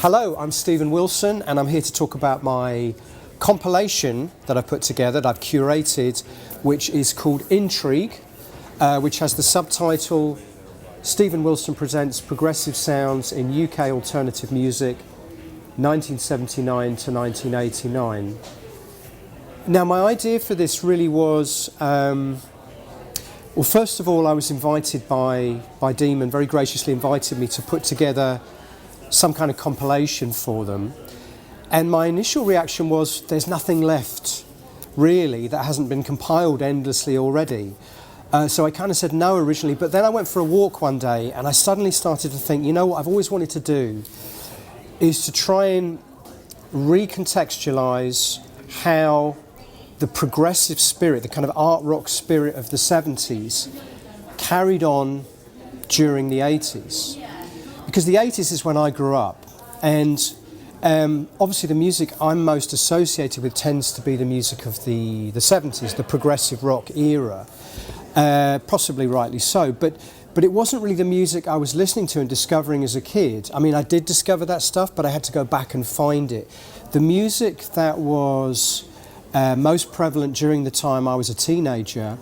Hello, I'm Stephen Wilson, and I'm here to talk about my compilation that I put together, that I've curated, which is called Intrigue, which has the subtitle Stephen Wilson Presents Progressive Sounds in UK Alternative Music 1979 to 1989. Now, my idea for this really was, well, first of all, I was invited by Demon, very graciously invited me to put together some kind of compilation for them. And my initial reaction was, there's nothing left, really, that hasn't been compiled endlessly already. So I kind of said no originally, but then I went for a walk one day and I suddenly started to think, you know what I've always wanted to do is to try and recontextualize how the progressive spirit, the kind of art rock spirit of the 70s carried on during the 80s. Because the 80s is when I grew up, and obviously the music I'm most associated with tends to be the music of the 70s, the progressive rock era, possibly rightly so, but it wasn't really the music I was listening to and discovering as a kid. I mean, I did discover that stuff, but I had to go back and find it. The music that was most prevalent during the time I was a teenager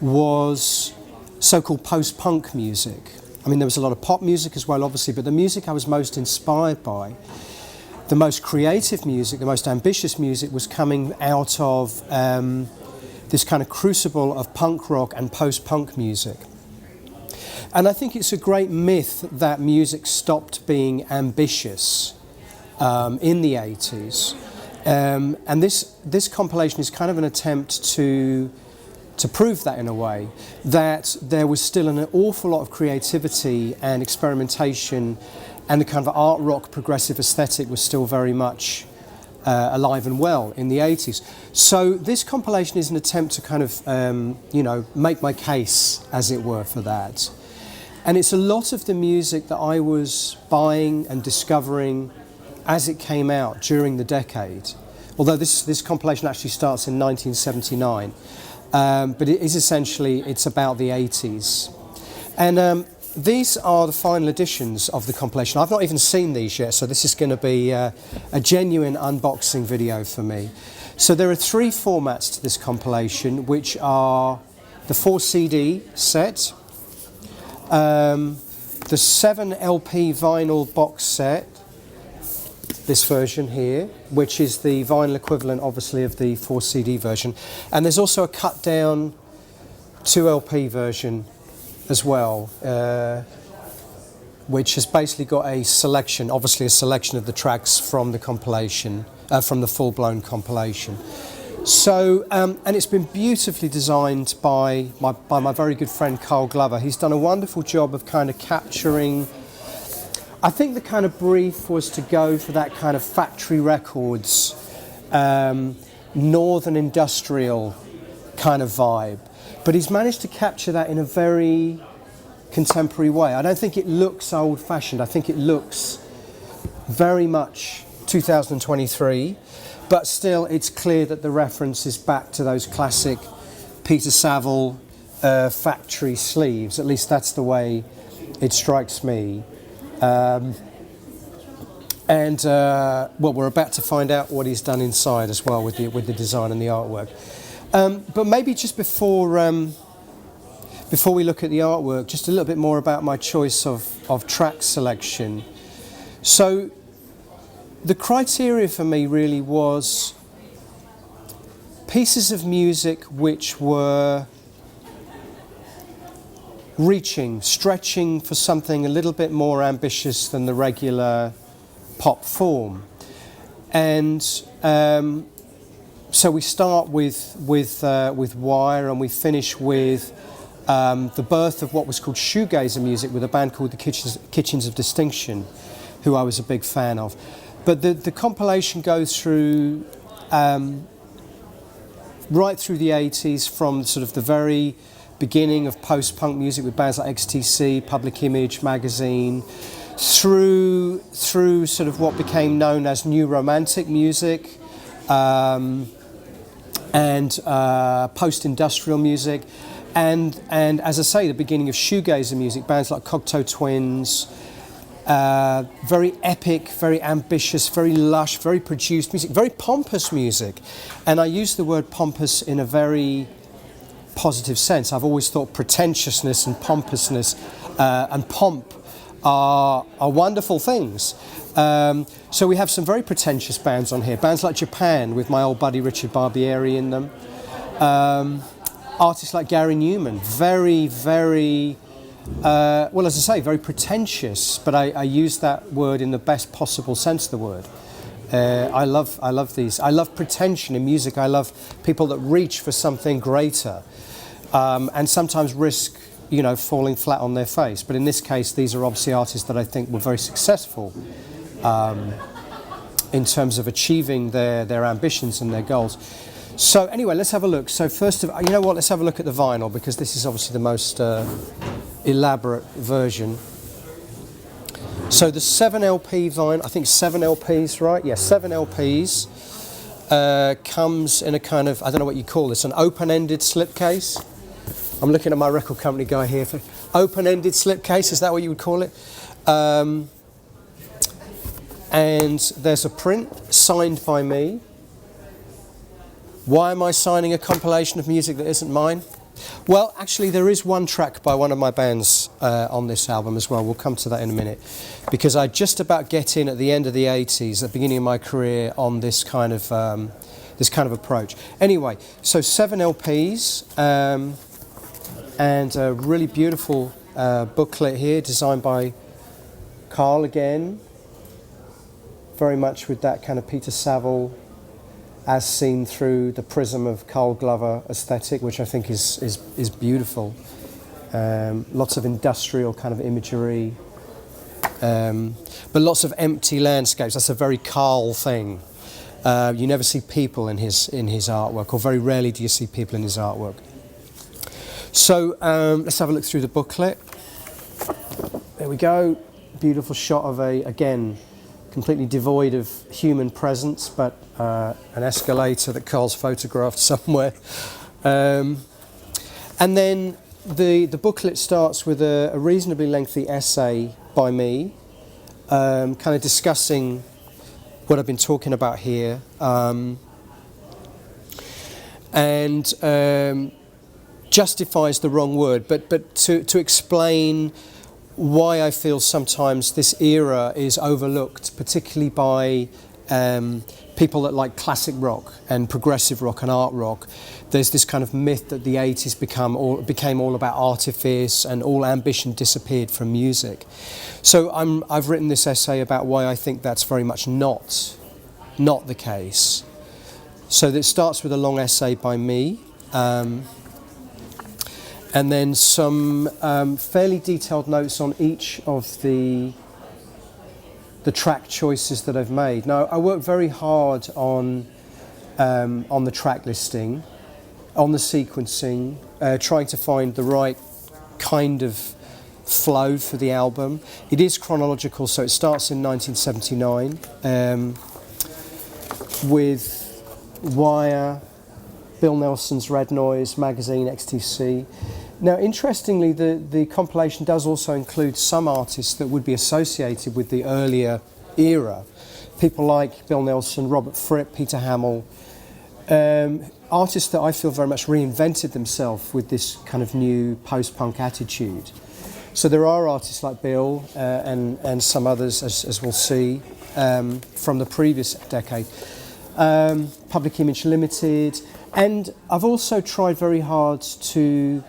was so-called post-punk music. I mean, there was a lot of pop music as well, obviously, but the music I was most inspired by, the most creative music, the most ambitious music, was coming out of this kind of crucible of punk rock and post-punk music. And I think it's a great myth that music stopped being ambitious in the 80s. And this compilation is kind of an attempt to prove that, in a way, that there was still an awful lot of creativity and experimentation, and the kind of art rock progressive aesthetic was still very much alive and well in the 80s. So this compilation is an attempt to kind of, make my case, as it were, for that. And it's a lot of the music that I was buying and discovering as it came out during the decade. Although this compilation actually starts in 1979. But it is essentially, it's about the 80s. And these are the final editions of the compilation. I've not even seen these yet, so this is going to be a genuine unboxing video for me. So there are three formats to this compilation, which are the 4 CD set, the 7 LP vinyl box set, this version here, which is the vinyl equivalent, obviously, of the 4 CD version. And there's also a cut down 2 LP version as well, which has basically got a selection, obviously a selection of the tracks from the compilation, from the full-blown compilation. So, and it's been beautifully designed by my very good friend Carl Glover. He's done a wonderful job of kind of capturing, I think the kind of brief was to go for that kind of factory records, northern industrial kind of vibe. But he's managed to capture that in a very contemporary way. I don't think it looks old-fashioned. I think it looks very much 2023, but still it's clear that the reference is back to those classic Peter Saville factory sleeves. At least that's the way it strikes me. Well, we're about to find out what he's done inside as well with the design and the artwork. But maybe just before we look at the artwork, just a little bit more about my choice of track selection. So the criteria for me really was pieces of music which were reaching, stretching for something a little bit more ambitious than the regular pop form. And so we start with Wire, and we finish with the birth of what was called shoegazer music with a band called the Kitchens of Distinction, who I was a big fan of. But the compilation goes through right through the 80s, from sort of the very beginning of post-punk music with bands like XTC, Public Image, Magazine, through sort of what became known as new romantic music, and post-industrial music, and as I say, the beginning of shoegazer music, bands like Cocteau Twins, very epic, very ambitious, very lush, very produced music, very pompous music. And I use the word pompous in a very positive sense. I've always thought pretentiousness and pompousness and pomp are wonderful things. So we have some very pretentious bands on here. Bands like Japan with my old buddy Richard Barbieri in them. Artists like Gary Newman, very, very, well, as I say, very pretentious, but I use that word in the best possible sense of the word. I love these. I love pretension in music. I love people that reach for something greater and sometimes risk, falling flat on their face. But in this case, these are obviously artists that I think were very successful in terms of achieving their ambitions and their goals. So anyway, let's have a look. So first of all, let's have a look at the vinyl, because this is obviously the most elaborate version. So the 7 LP vinyl, I think 7 LPs, right? Yeah, 7 LPs comes in a kind of, I don't know what you call this, an open-ended slipcase. I'm looking at my record company guy here. For open-ended slipcase, is that what you would call it? And there's a print signed by me. Why am I signing a compilation of music that isn't mine? Well, actually, there is one track by one of my bands on this album as well. We'll come to that in a minute, because I just about get in at the end of the 80s, at the beginning of my career, on this kind of approach. Anyway, so 7 LPs and a really beautiful booklet here, designed by Carl again, very much with that kind of Peter Saville as seen through the prism of Carl Glover aesthetic, which I think is beautiful. Lots of industrial kind of imagery, but lots of empty landscapes. That's a very Carl thing. You never see people in his artwork, or very rarely do you see people in his artwork. So let's have a look through the booklet. There we go. Beautiful shot of again, completely devoid of human presence, but an escalator that Carl's photographed somewhere. And then the booklet starts with a reasonably lengthy essay by me, kind of discussing what I've been talking about here, and justifies the wrong word, but to explain why I feel sometimes this era is overlooked, particularly by people that like classic rock and progressive rock and art rock. There's this kind of myth that the 80s became all about artifice, and all ambition disappeared from music. So I've written this essay about why I think that's very much not the case. So it starts with a long essay by me, and then some fairly detailed notes on each of the track choices that I've made. Now, I worked very hard on the track listing, on the sequencing, trying to find the right kind of flow for the album. It is chronological, so it starts in 1979 with Wire, Bill Nelson's Red Noise, Magazine, XTC. Now, interestingly, the compilation does also include some artists that would be associated with the earlier era. People like Bill Nelson, Robert Fripp, Peter Hamill, artists that I feel very much reinvented themselves with this kind of new post-punk attitude. So there are artists like Bill and some others, as we'll see, from the previous decade. Public Image Limited. And I've also tried very hard to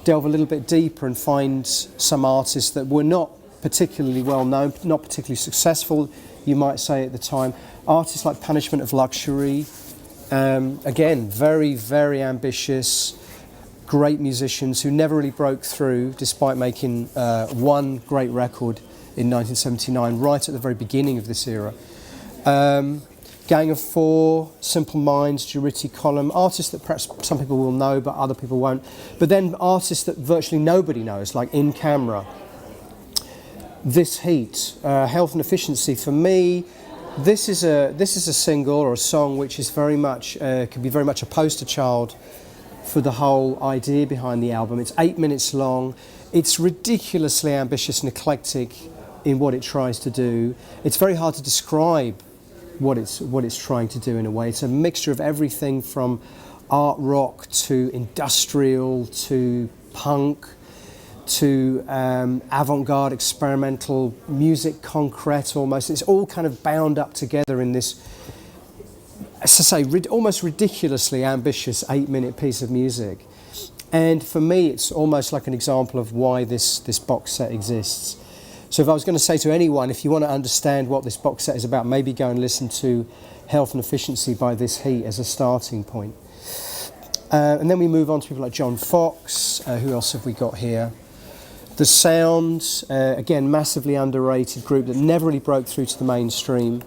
delve a little bit deeper and find some artists that were not particularly well known, not particularly successful, you might say at the time. Artists like Punishment of Luxury, again, very, very ambitious, great musicians who never really broke through, despite making one great record in 1979, right at the very beginning of this era. Gang of Four, Simple Minds, Juriti Column, artists that perhaps some people will know but other people won't. But then artists that virtually nobody knows, like In Camera, This Heat, Health and Efficiency. For me, this is a single or a song which is very much can be very much a poster child for the whole idea behind the album. It's 8 minutes long. It's ridiculously ambitious and eclectic, in what it tries to do. It's very hard to describe what it's trying to do in a way. It's a mixture of everything from art rock to industrial to punk to avant-garde experimental music concrete almost. It's all kind of bound up together in this, as I say, almost ridiculously ambitious 8-minute piece of music. And for me, it's almost like an example of why this box set exists. So if I was going to say to anyone, if you want to understand what this box set is about, maybe go and listen to Health and Efficiency by This Heat as a starting point. And then we move on to people like John Fox. Who else have we got here? The Sound, again, massively underrated group that never really broke through to the mainstream,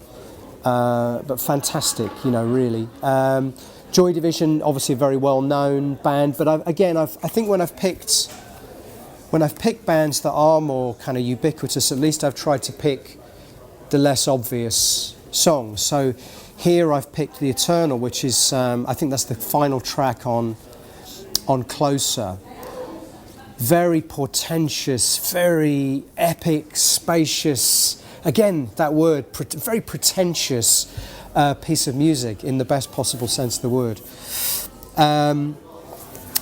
but fantastic, really. Joy Division, obviously a very well-known band, but I think when I've picked bands that are more kind of ubiquitous, at least I've tried to pick the less obvious songs. So here I've picked The Eternal, which is, I think that's the final track on Closer. Very portentous, very epic, spacious, again, that word, very pretentious piece of music in the best possible sense of the word.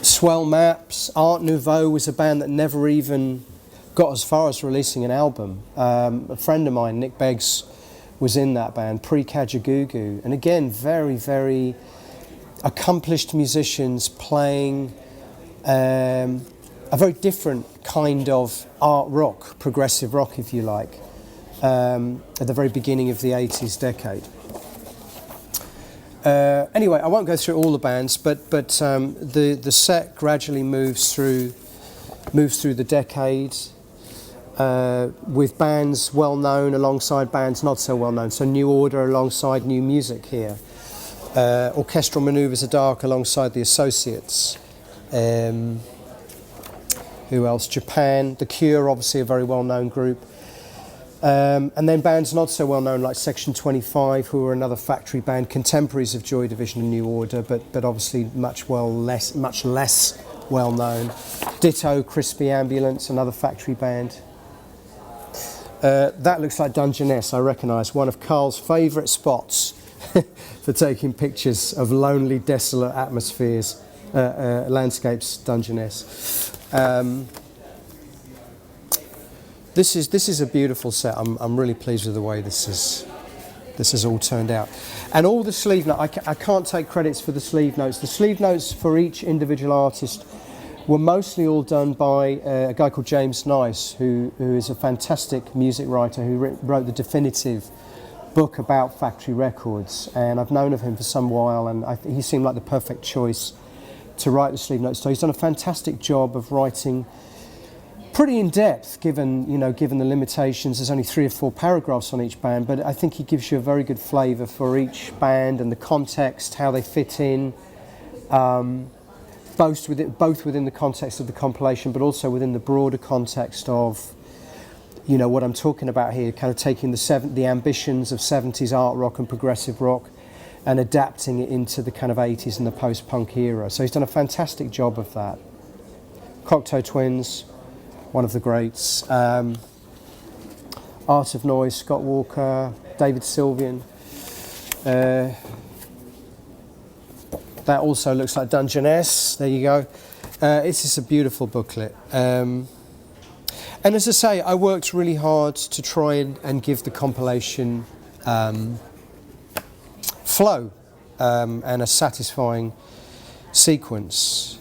Swell Maps. Art Nouveau was a band that never even got as far as releasing an album. A friend of mine, Nick Beggs, was in that band, pre-Kajagoogoo. And again, very, very accomplished musicians playing a very different kind of art rock, progressive rock if you like, at the very beginning of the 80s decade. Anyway, I won't go through all the bands, but the set gradually moves through the decade with bands well known alongside bands not so well known. So New Order alongside New Music here, Orchestral Manoeuvres are Dark alongside the Associates. Who else? Japan, The Cure, obviously a very well known group. And then bands not so well known like Section 25, who are another factory band, contemporaries of Joy Division and New Order, but obviously much less well known. Ditto, Crispy Ambulance, another factory band. That looks like Dungeness, I recognise, one of Carl's favourite spots for taking pictures of lonely, desolate atmospheres, landscapes, Dungeness. This is a beautiful set. I'm really pleased with the way this has all turned out. And all the sleeve notes, I can't take credits for the sleeve notes. The sleeve notes for each individual artist were mostly all done by a guy called James Nice, who is a fantastic music writer who wrote the definitive book about factory records. And I've known of him for some while, and he seemed like the perfect choice to write the sleeve notes. So he's done a fantastic job of writing pretty in depth, given the limitations. There's only 3 or 4 paragraphs on each band, but I think he gives you a very good flavour for each band and the context, how they fit in, both within the context of the compilation, but also within the broader context of, what I'm talking about here, kind of taking the ambitions of 70s art rock and progressive rock and adapting it into the kind of 80s and the post-punk era. So he's done a fantastic job of that. Cocteau Twins, one of the greats. Art of Noise, Scott Walker, David Sylvian. That also looks like Dungeness. There you go. It's just a beautiful booklet. And as I say, I worked really hard to try and give the compilation flow and a satisfying sequence,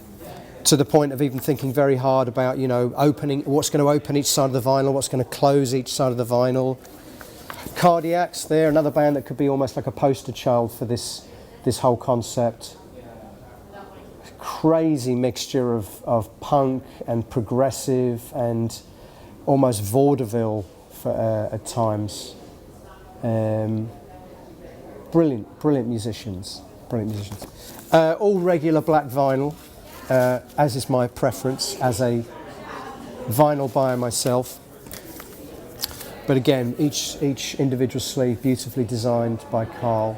to the point of even thinking very hard about, opening, what's going to open each side of the vinyl, what's going to close each side of the vinyl. Cardiacs, they're another band that could be almost like a poster child for this whole concept. Crazy mixture of punk and progressive and almost vaudeville at times. Brilliant musicians. All regular black vinyl. As is my preference as a vinyl buyer myself. But again, each individual sleeve beautifully designed by Carl.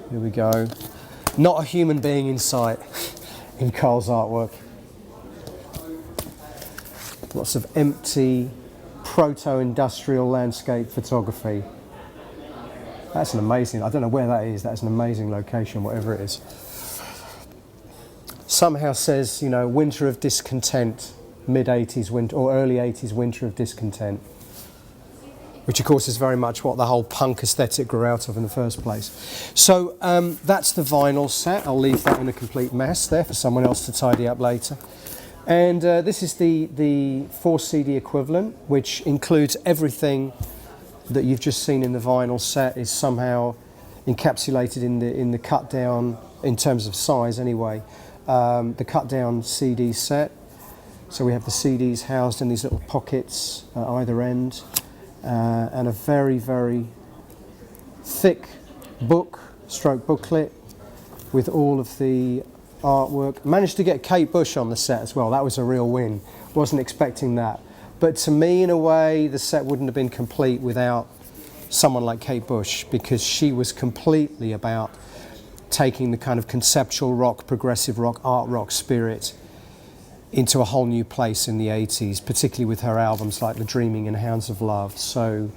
Here we go. Not a human being in sight in Carl's artwork. Lots of empty, proto-industrial landscape photography. That's an amazing, I don't know where that is, that's an amazing location, whatever it is. Somehow says, you know, winter of discontent, mid-80s winter, or early 80s winter of discontent, which of course is very much what the whole punk aesthetic grew out of in the first place. So that's the vinyl set. I'll leave that in a complete mess there for someone else to tidy up later. And this is the 4 CD equivalent, which includes everything that you've just seen in the vinyl set is somehow encapsulated in the cut down, in terms of size anyway, the cut down CD set. So we have the CDs housed in these little pockets at either end, and a very, very thick booklet with all of the artwork. Managed to get Kate Bush on the set as well. That was a real win. Wasn't expecting that. But to me, in a way, the set wouldn't have been complete without someone like Kate Bush, because she was completely about taking the kind of conceptual rock, progressive rock, art rock spirit into a whole new place in the 80s, particularly with her albums like The Dreaming and Hounds of Love. So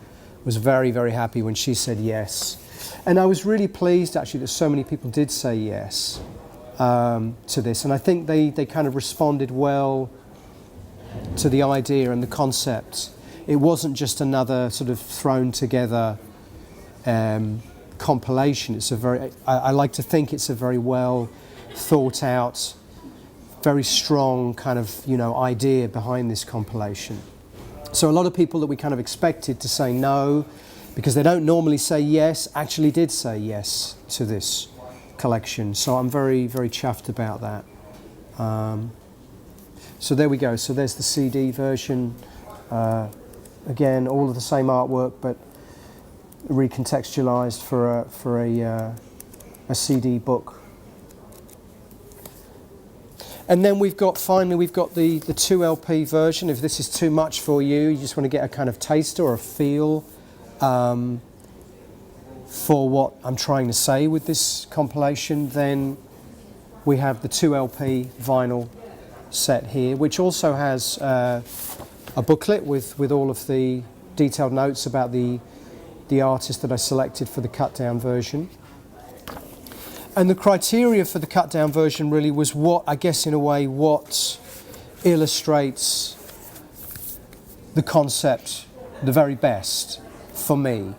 was very, very happy when she said yes. And I was really pleased actually that so many people did say yes to this. And I think they kind of responded well to the idea and the concept. It wasn't just another sort of thrown together compilation. It's a very, I like to think it's a very well thought out, very strong kind of, you know, idea behind this compilation. So a lot of people that we kind of expected to say no, because they don't normally say yes, actually did say yes to this collection. So I'm very, very chuffed about that. So there we go. So there's the CD version. Again, all of the same artwork, but recontextualized for a CD book. And then we've got the 2 LP version. If this is too much for you, you just want to get a kind of taste or a feel for what I'm trying to say with this compilation, then we have the 2 LP vinyl set here, which also has a booklet with all of the detailed notes about the artist that I selected for the cut down version. And the criteria for the cut down version really was what, I guess in a way, what illustrates the concept the very best for me.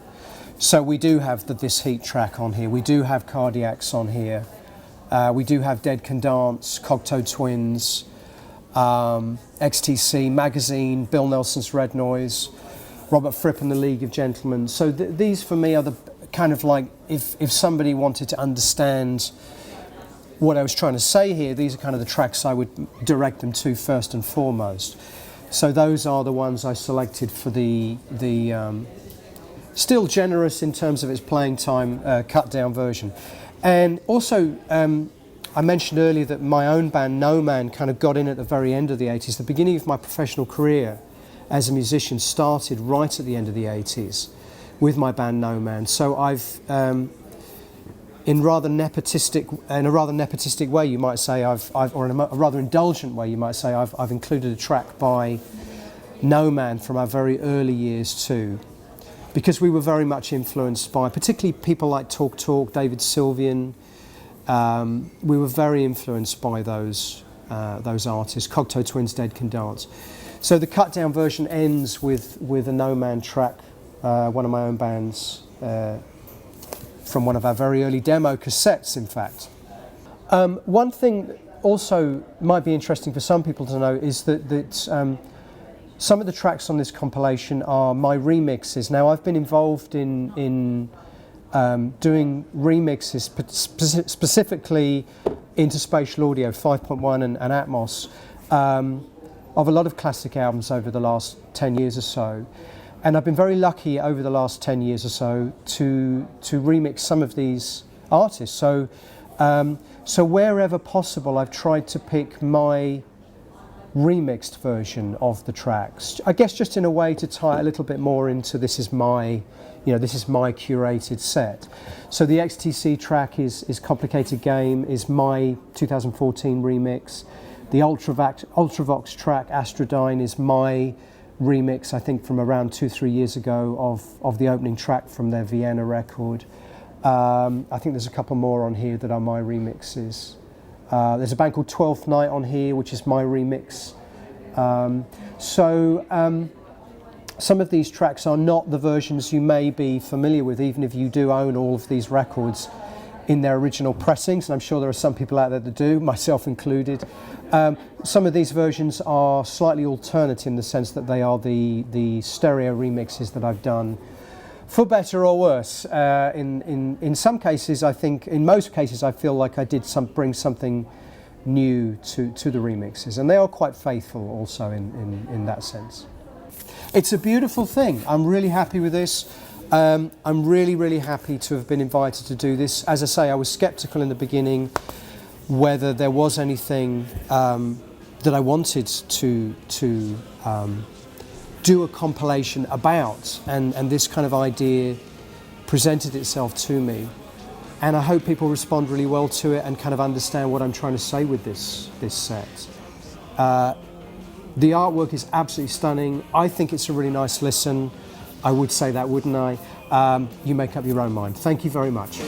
So we do have This Heat track on here, we do have Cardiacs on here, we do have Dead Can Dance, Cocteau Twins, XTC, Magazine, Bill Nelson's Red Noise, Robert Fripp and the League of Gentlemen. So these for me are the kind of like, if somebody wanted to understand what I was trying to say here, these are kind of the tracks I would direct them to first and foremost. So those are the ones I selected for the still generous in terms of its playing time cut down version. And also I mentioned earlier that my own band No Man kind of got in at the very end of the 80s. The beginning of my professional career as a musician started right at the end of the 80s with my band No Man. So I've in a rather nepotistic way, you might say, or in a rather indulgent way, you might say, I've included a track by No Man from our very early years too, because we were very much influenced by, particularly people like Talk Talk, David Sylvian. We were very influenced by those artists. Cocteau Twins, Dead Can Dance. So the cut down version ends with a No Man track, one of my own bands, from one of our very early demo cassettes, in fact. One thing also might be interesting for some people to know is that some of the tracks on this compilation are my remixes. Now, I've been involved in doing remixes, specifically into spatial audio, 5.1 and Atmos, of a lot of classic albums over the last 10 years or so. And I've been very lucky over the last 10 years or so to remix some of these artists. So, so wherever possible, I've tried to pick my remixed version of the tracks. I guess just in a way to tie a little bit more into this is my curated set. So the XTC track is Complicated Game, is my 2014 remix. The Ultravox track, Astrodyne, is my remix, I think from around 2-3 years ago, of the opening track from their Vienna record. I think there's a couple more on here that are my remixes. There's a band called 12th Night on here, which is my remix. Some of these tracks are not the versions you may be familiar with, even if you do own all of these records in their original pressings, and I'm sure there are some people out there that do, myself included. Some of these versions are slightly alternate in the sense that they are the stereo remixes that I've done, for better or worse. In some cases, I think, in most cases, I feel like I did bring something new to the remixes, and they are quite faithful also in that sense. It's a beautiful thing. I'm really happy with this. I'm really happy to have been invited to do this. As I say, I was skeptical in the beginning whether there was anything that I wanted to do a compilation about, and this kind of idea presented itself to me. And I hope people respond really well to it and kind of understand what I'm trying to say with this set. The artwork is absolutely stunning. I think it's a really nice listen. I would say that, wouldn't I? You make up your own mind. Thank you very much.